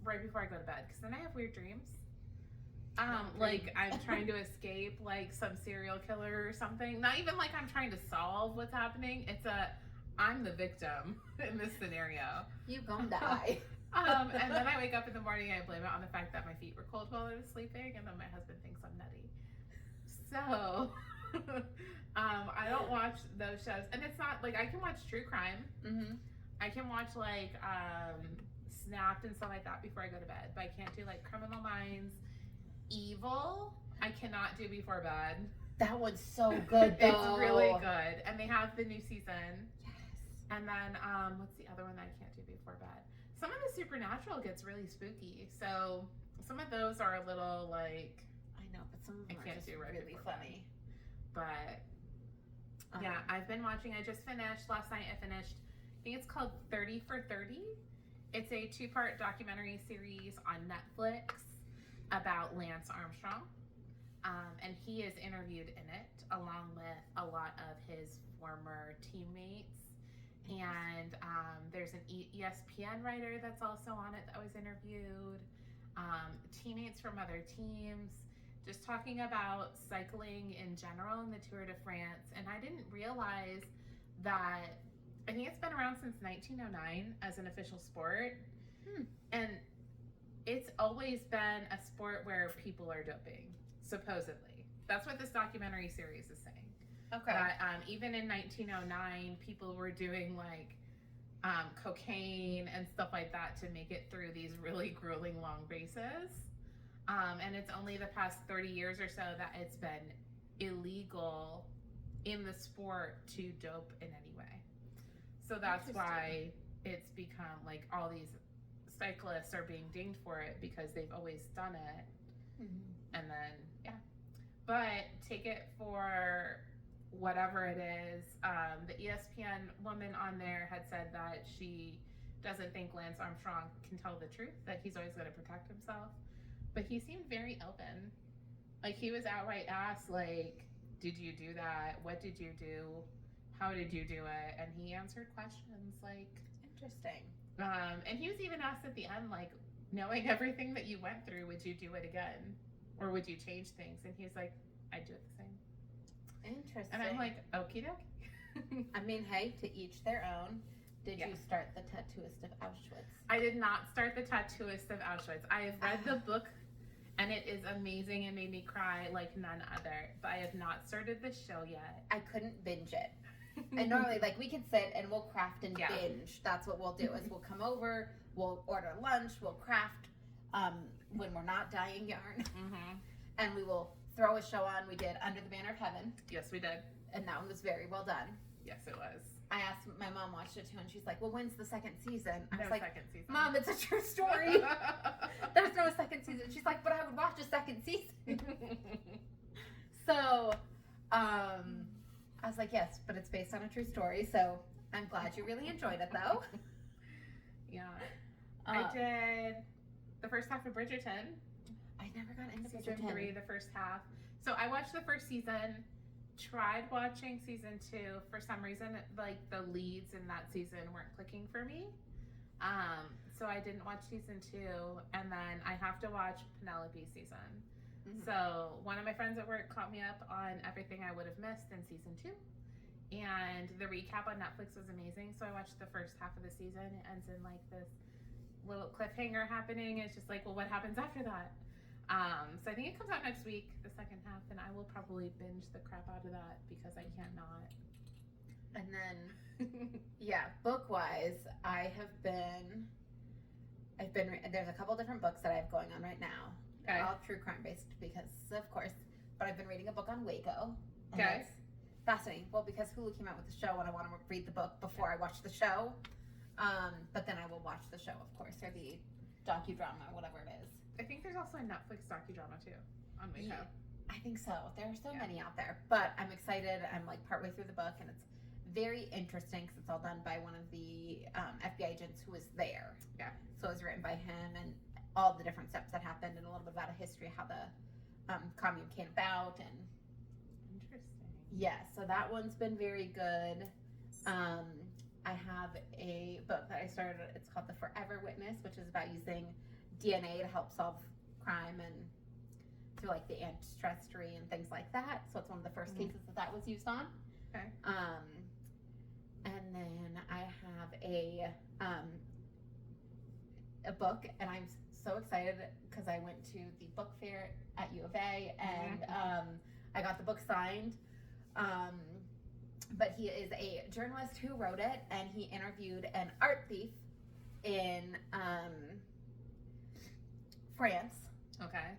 right before I go to bed because then I have weird dreams. Like I'm trying to escape like some serial killer or something. Not even like I'm trying to solve what's happening. I'm the victim in this scenario. You gonna die. And then I wake up in the morning and I blame it on the fact that my feet were cold while I was sleeping, and then my husband thinks I'm nutty. So, I don't watch those shows, and it's not like I can watch true crime. Mm-hmm. I can watch Snapped and stuff like that before I go to bed, but I can't do Criminal Minds, Evil. I cannot do before bed. That one's so good, though. It's really good, and they have the new season. Yes. And then what's the other one that I can't do before bed? Some of the supernatural gets really spooky, so some of those are a little I know, but some of them are just really funny. But yeah, I've been watching. I just finished last night. I finished. I think it's called 30 for 30. It's a 2-part documentary series on Netflix about Lance Armstrong, and he is interviewed in it along with a lot of his former teammates. And there's an ESPN writer that's also on it that was interviewed, teammates from other teams, just talking about cycling in general in the Tour de France. And I didn't realize that, I think it's been around since 1909 as an official sport. And it's always been a sport where people are doping, supposedly. That's what this documentary series is saying. Okay. But even in 1909, people were doing cocaine and stuff like that to make it through these really grueling long races. And it's only the past 30 years or so that it's been illegal in the sport to dope in any way. So that's why it's become all these cyclists are being dinged for it because they've always done it. Mm-hmm. And then, but take it for whatever it is. The ESPN woman on there had said that she doesn't think Lance Armstrong can tell the truth, that he's always going to protect himself. But he seemed very open. He was outright asked, did you do that? What did you do? How did you do it? And he answered questions Interesting. And he was even asked at the end, knowing everything that you went through, would you do it again? Or would you change things? And he's like, I'd do it the same. Interesting. And I'm like, okie dokie. I mean, hey, to each their own. Did you start The Tattooist of Auschwitz? I did not start The Tattooist of Auschwitz. I have read the book, and it is amazing and made me cry like none other. But I have not started the show yet. I couldn't binge it. And normally, we could sit and we'll craft and binge. That's what we'll do. Is we'll come over, we'll order lunch, we'll craft when we're not dyeing yarn, and we will throw a show on. We did Under the Banner of Heaven. Yes, we did. And that one was very well done. Yes, it was. I asked, my mom watched it too, and she's like, well, when's the second season? I was No like, second season. Mom, it's a true story. There's no second season. She's like, but I would watch a second season. So, I was like, yes, but it's based on a true story, so I'm glad you really enjoyed it, though. Yeah. I did the first half of Bridgerton. I never got into Season Bridgerton. 3, the first half. So I watched the first season tried watching season 2. For some reason, like the leads in that season weren't clicking for me. So I didn't watch season 2, and then I have to watch Penelope season. Mm-hmm. So one of my friends at work caught me up on everything I would have missed in season 2. And the recap on Netflix was amazing. So I watched the first half of the season. It ends in like this little cliffhanger happening. It's just like, well, what happens after that? So I think it comes out next week, the second half, and I will probably binge the crap out of that because I can't not. And then, yeah, book-wise, there's a couple different books that I have going on right now. Okay. All true crime-based because, of course, but I've been reading a book on Waco. Okay. Fascinating. Well, because Hulu came out with the show and I want to read the book before I watch the show. But then I will watch the show, of course, or the docudrama, whatever it is. I think there's also a Netflix docudrama too on Waco. Yeah, I think so. There are so many out there, but I'm excited. I'm like partway through the book, and it's very interesting because it's all done by one of the FBI agents who was there. Yeah. So it was written by him, and all the different steps that happened, and a little bit about a history, how the commune came about, and interesting. yeah. So that one's been very good. I have a book that I started. It's called The Forever Witness, which is about using DNA to help solve crime and through like the ancestry and things like that. So it's one of the first cases that was used on. Okay. And then I have a book, and I'm so excited because I went to the book fair at U of A, and I got the book signed. But he is a journalist who wrote it, and he interviewed an art thief in France. Okay.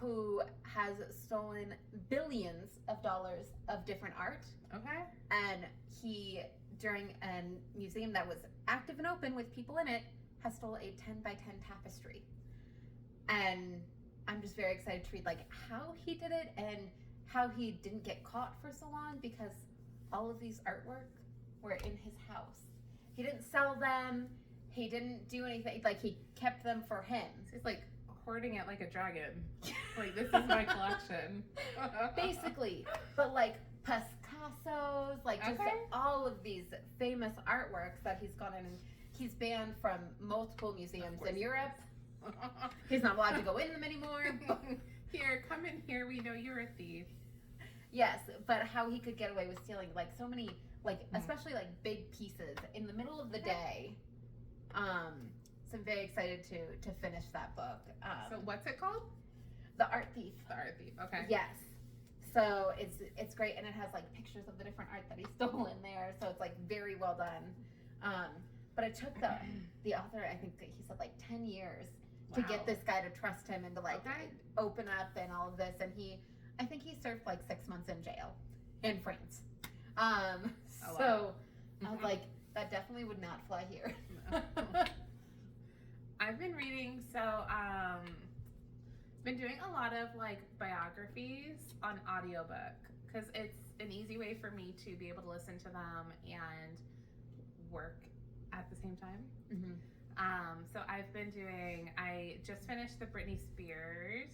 Who has stolen billions of dollars of different art. Okay. And he, during a museum that was active and open with people in it, has stolen a 10 by 10 tapestry. And I'm just very excited to read like how he did it and how he didn't get caught for so long, because all of these artwork were in his house. He didn't sell them. He didn't do anything. Like, he kept them for him. It's like hoarding it like a dragon. Like, this is my collection. Basically. But like Picasso's, like just all of these famous artworks that he's gone in, and he's banned from multiple museums in Europe. He's not allowed to go in them anymore. Here, come in here. We know you're a thief. Yes, but how he could get away with stealing like so many, like especially like big pieces in the middle of the day. So I'm very excited to finish that book. So what's it called? The Art Thief. The Art Thief. Okay. Yes. So it's great, and it has like pictures of the different art that he stole in there. So it's like very well done. But it took the author, I think that he said like 10 years to get this guy to trust him and to like open up and all of this, and I think he served like 6 months in jail in France. So I was like, that definitely would not fly here. I've been reading, been doing a lot of like biographies on audiobook because it's an easy way for me to be able to listen to them and work at the same time. So I just finished the Britney Spears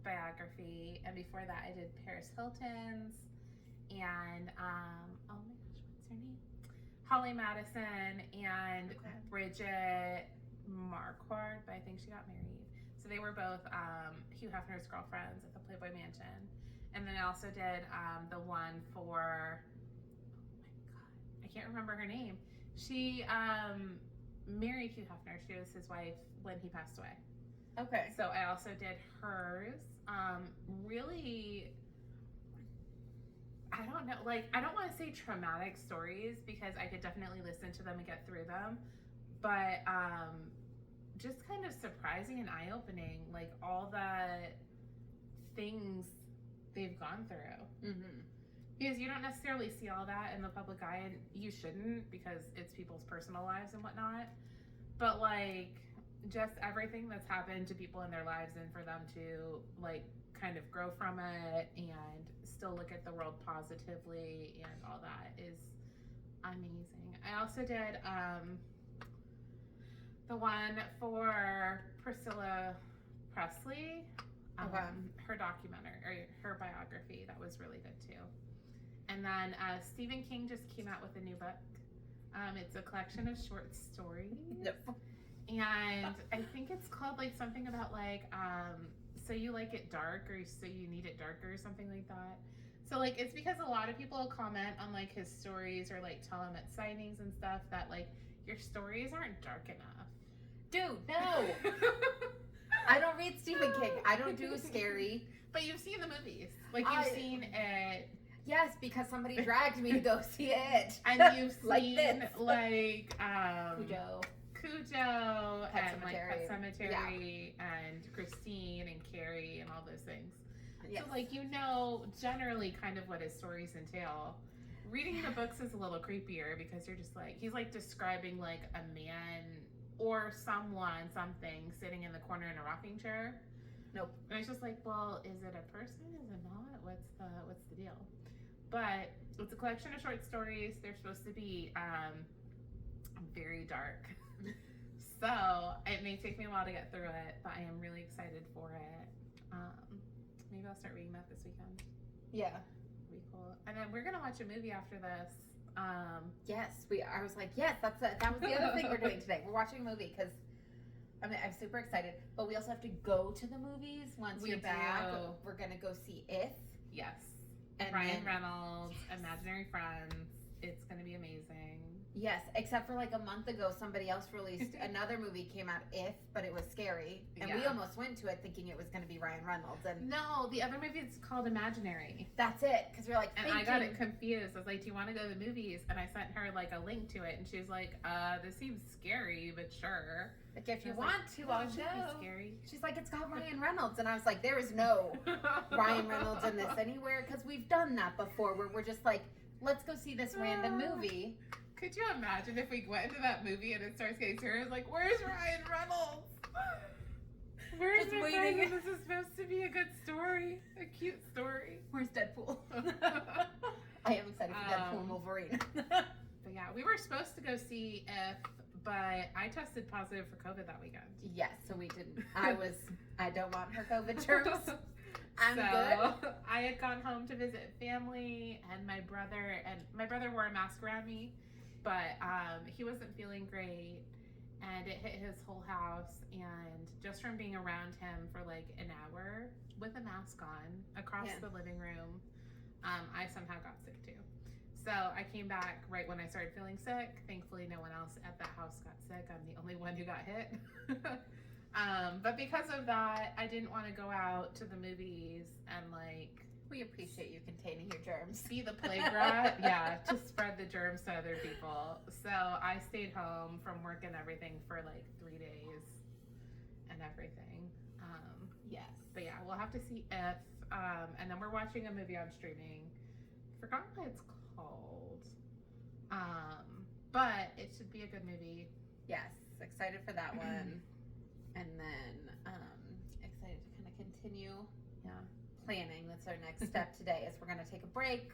biography, and before that I did Paris Hilton's, and oh my gosh, what's her name? Holly Madison and Bridget Marquardt, but I think she got married. So they were both Hugh Hefner's girlfriends at the Playboy Mansion. And then I also did the one for, oh my God, I can't remember her name. She married Hugh Hefner. She was his wife when he passed away. Okay. So I also did hers. Really, I don't know, like, I don't want to say traumatic stories because I could definitely listen to them and get through them, but just kind of surprising and eye-opening, like all the things they've gone through. Because you don't necessarily see all that in the public eye, and you shouldn't, because it's people's personal lives and whatnot, but like just everything that's happened to people in their lives, and for them to like kind of grow from it and still look at the world positively and all that is amazing. I also did the one for Priscilla Presley, Okay. Her documentary, or her biography, that was really good too. And then Stephen King just came out with a new book. It's a collection of short stories. Nope. And I think it's called like something about like, so you like it dark, or so you need it darker, or something like that. So like, it's because a lot of people comment on like his stories, or like tell him at signings and stuff that like your stories aren't dark enough. Dude, no. I don't read Stephen King. I don't do scary. But you've seen the movies. Like, you've seen it. Yes, because somebody dragged me to go see it. And you've Like seen, this. like, Cujo, Pet and, like, Sematary. Pet Cemetery, and Christine, and Carrie, and all those things. Yes. So, like, you know generally kind of what his stories entail. Reading the books is a little creepier, because you're just like, he's, like, describing, like, a man or someone, something, sitting in the corner in a rocking chair. Nope. And it's just like, well, is it a person? Is it not? What's the deal? But it's a collection of short stories. They're supposed to be very dark. So it may take me a while to get through it, but I am really excited for it. Maybe I'll start reading that this weekend. Yeah. It'll be cool. And then we're gonna watch a movie after this. Yes, I was like, yes, that was the other thing we're doing today. We're watching a movie because I'm super excited, but we also have to go to the movies once We you're back. do. We're gonna go see If. Yes. And Ryan then- Reynolds, Yes. Imaginary Friends. It's gonna be amazing. Yes, except for like a month ago, somebody else released another movie came out, If, but it was scary, and we Yeah. almost went to it thinking it was going to be Ryan Reynolds, and No, the other movie is called Imaginary. that's it, because we're like, And I got it confused. I was like, do you want to go to the movies? And I sent her like a link to it, and she was like, this seems scary, but sure. like, if you I was want like, to, "Oh, I'll it should be go. scary. She's like, it's got Ryan Reynolds, and I was like, there is no Ryan Reynolds in this anywhere, because we've done that before, where we're just like, let's go see this random movie. Could you imagine if we went into that movie and it starts getting serious? Like, where's Ryan Reynolds? Where's Just my waiting. friend? This is supposed to be a good story, a cute story. Where's Deadpool? I am excited for Deadpool and Wolverine. But yeah, we were supposed to go see If, but I tested positive for COVID that weekend. Yes, so we didn't. I don't want her COVID germs. I'm so, good. I had gone home to visit family, and my brother wore a mask around me, but he wasn't feeling great, and it hit his whole house, and just from being around him for like an hour with a mask on across Yeah. the living room, I somehow got sick too. So I came back right when I started feeling sick. Thankfully, no one else at the house got sick. I'm the only one who got hit. But because of that, I didn't want to go out to the movies and like We appreciate you containing your germs. be the plague rat, to spread the germs to other people. So I stayed home from work and everything for like 3 days and everything. Yes. But yeah, we'll have to see If, and then we're watching a movie on streaming. Forgot what it's called. But it should be a good movie. Yes. Excited for that one. And then excited to kind of continue planning. That's our next step today is we're going to take a break,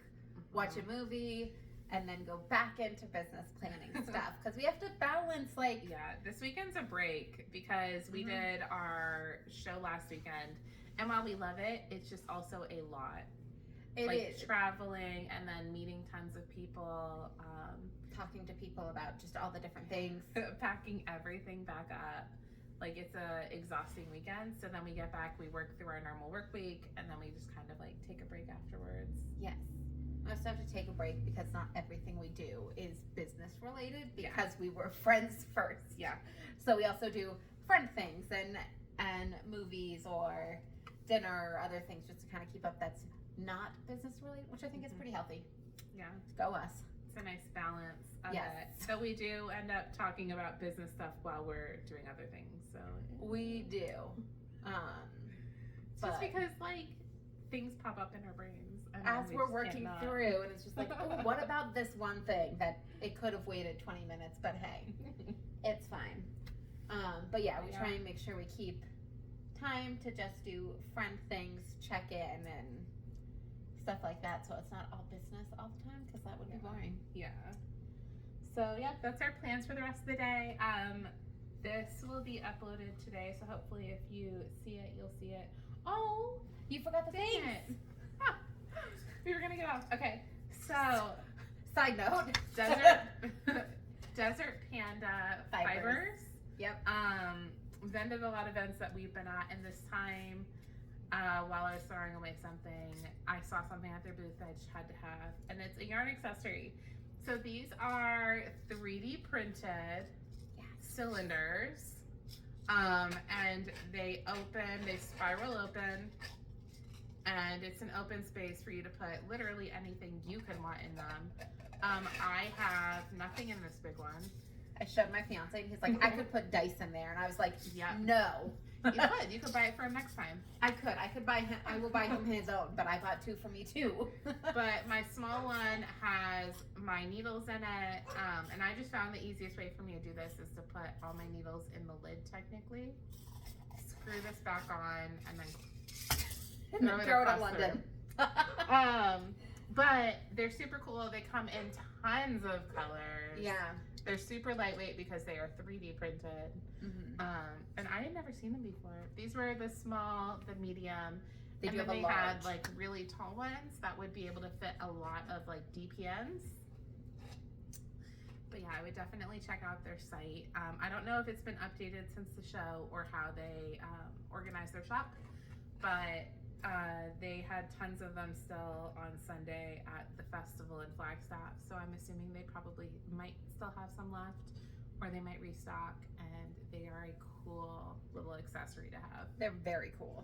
watch a movie, and then go back into business planning stuff. Because we have to balance like... Yeah, this weekend's a break because we did our show last weekend. And while we love it, it's just also a lot. It like is. traveling and then meeting tons of people, Talking to people about just all the different things. packing everything back up. Like it's a exhausting weekend. So then we get back, we work through our normal work week, and then we just kind of like take a break afterwards. Yes. We also have to take a break because not everything we do is business related because we were friends first. Yeah. So we also do friend things and movies or dinner or other things just to kind of keep up that's not business related, which I think is pretty healthy. Yeah. Go us. It's a nice balance of Yes. it. So we do end up talking about business stuff while we're doing other things. So We do. it's just but- because like things pop up in our brains and then As we we're just working cannot. through, and it's just like, oh, what about this one thing that it could have waited 20 minutes, but hey, it's fine. But yeah, we try and make sure we keep time to just do friend things, check in, and stuff like that, so it's not all business all the time, because that would be boring. Yeah. So yeah, that's our plans for the rest of the day. This will be uploaded today, so hopefully if you see it, you'll see it Oh, You forgot the dang things. it. Ah, we were gonna get off. Okay, so Side note. Desert Panda Fibers. Fibers. Yep. Vended a lot of events that we've been at, and this time, while I was throwing away something, I saw something at their booth that I just had to have, and it's a yarn accessory. So these are 3D printed cylinders, and they spiral open, and it's an open space for you to put literally anything you can want in them. I have nothing in this big one. I showed my fiance, and he's like, I could put dice in there, and I was like, Yeah. no. You could buy it for him next time. I could buy him. I will buy him his own, but I bought 2 for me too. But my small one has my needles in it, and I just found the easiest way for me to do this is to put all my needles in the lid technically. Screw this back on, and then throw it across at London. but they're super cool. They come in tons of colors. Yeah. They're super lightweight because they are 3D printed. Mm-hmm. And I had never seen them before. These were the small, the medium, They and do then have a they large. had like really tall ones that would be able to fit a lot of like DPNs. But yeah, I would definitely check out their site. I don't know if it's been updated since the show or how they organize their shop, but they had tons of them still on Sunday at the festival in Flagstaff. So I'm assuming they probably might still have some left, or they might restock. And they are a cool little accessory to have. They're very cool.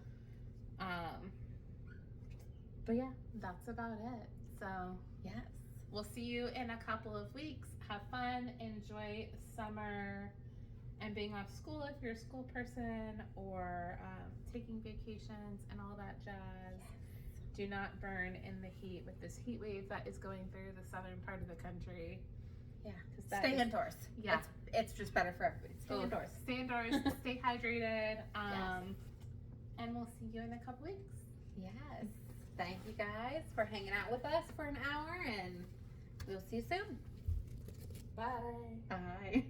But yeah, that's about it. So Yes. we'll see you in a couple of weeks. Have fun, enjoy summer and being off school if you're a school person, or taking vacations and all that jazz. Do not burn in the heat with this heat wave that is going through the southern part of the country. Yeah. 'Cause that Stay is- indoors. Yeah. It's just better for everybody. Stay Oh, indoors. Stay indoors, stay hydrated, Yes. and we'll see you in a couple weeks. Yes. Thank you guys for hanging out with us for an hour, and we'll see you soon. Bye. Bye.